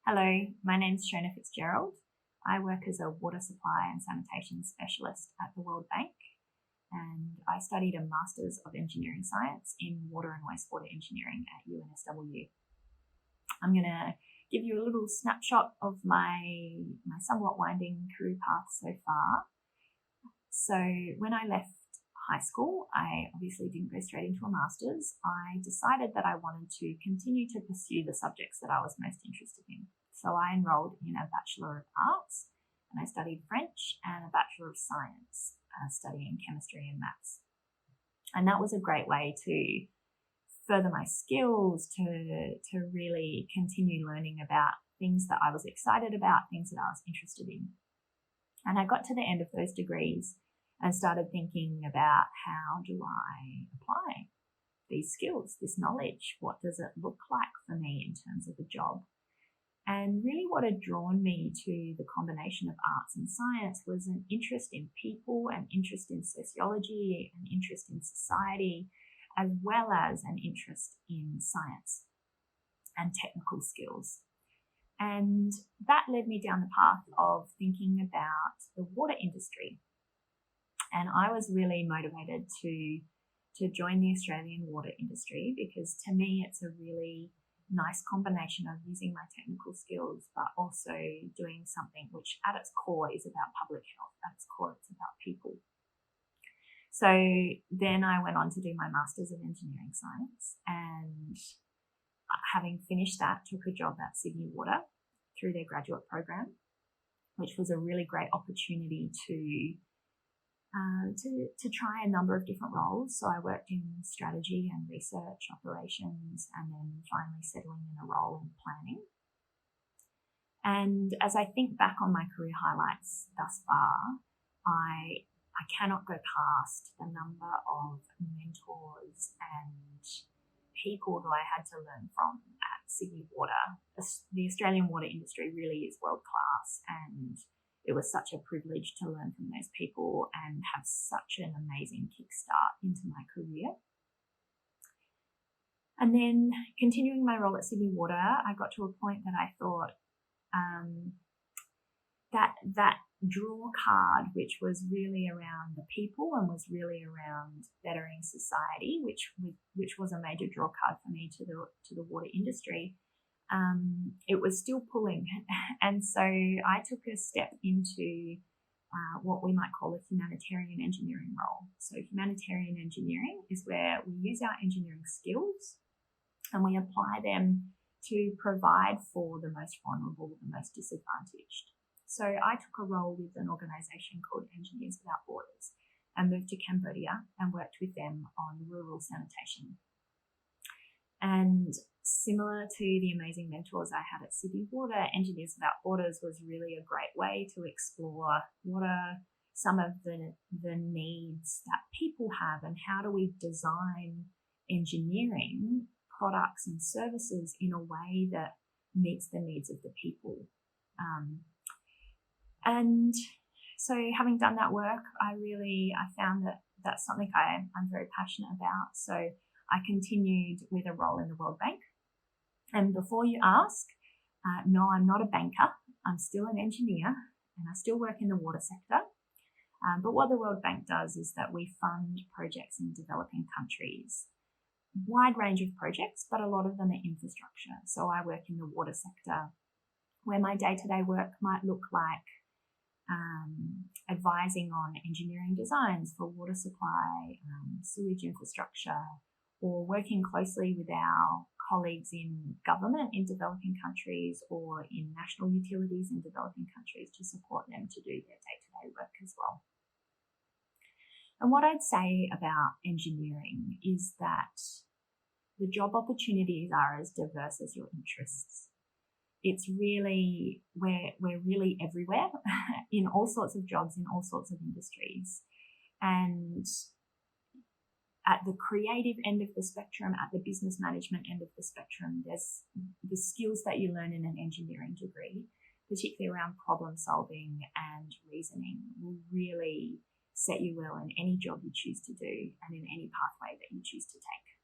Hello, my name's Shona Fitzgerald. I work as a water supply and sanitation specialist at the World Bank, and I studied a Master's of Engineering Science in Water and Wastewater Engineering at UNSW. I'm going to give you a little snapshot of my somewhat winding career path so far. So when I left high school, I obviously didn't go straight into a master's. I decided that I wanted to continue to pursue the subjects that I was most interested in. So I enrolled in a Bachelor of Arts, and I studied French, and a Bachelor of Science, studying chemistry and maths. And that was a great way to further my skills, to really continue learning about things that I was excited about, things that I was interested in. And I got to the end of those degrees and started thinking about, how do I apply these skills, this knowledge? What does it look like for me in terms of a job? And really what had drawn me to the combination of arts and science was an interest in people, an interest in sociology, an interest in society, as well as an interest in science and technical skills. And that led me down the path of thinking about the water industry. And I was really motivated to join the Australian water industry because, to me, it's a really nice combination of using my technical skills, but also doing something which at its core is about public health. At its core, it's about people. So then I went on to do my Master's of Engineering Science, and having finished that, took a job at Sydney Water through their graduate program, which was a really great opportunity to try a number of different roles. So I worked in strategy and research operations, and then finally settling in a role in planning. And as I think back on my career highlights thus far, I cannot go past the number of mentors and people who I had to learn from at Sydney Water. The Australian water industry really is world class, and it was such a privilege to learn from those people and have such an amazing kickstart into my career. And then continuing my role at Sydney Water, I got to a point that I thought that draw card, which was really around the people and was really around bettering society, which was a major draw card for me to the water industry, it was still pulling. And so I took a step into what we might call a humanitarian engineering role. So humanitarian engineering is where we use our engineering skills and we apply them to provide for the most vulnerable, the most disadvantaged. So I took a role with an organisation called Engineers Without Borders and moved to Cambodia and worked with them on rural sanitation. And similar to the amazing mentors I had at Sydney Water, Engineers Without Borders was really a great way to explore what are some of the needs that people have, and how do we design engineering products and services in a way that meets the needs of the people. And so having done that work, I found that that's something I'm very passionate about. So I continued with a role in the World Bank. And before you ask, no, I'm not a banker. I'm still an engineer, and I still work in the water sector. But what the World Bank does is that we fund projects in developing countries, wide range of projects, but a lot of them are infrastructure. So I work in the water sector, where my day-to-day work might look like advising on engineering designs for water supply, sewage infrastructure, or working closely with our colleagues in government in developing countries or in national utilities in developing countries to support them to do their day-to-day work as well. And what I'd say about engineering is that the job opportunities are as diverse as your interests. It's really, we're really everywhere in all sorts of jobs, in all sorts of industries. And at the creative end of the spectrum, at the business management end of the spectrum, there's the skills that you learn in an engineering degree, particularly around problem solving and reasoning, will really set you well in any job you choose to do and in any pathway that you choose to take.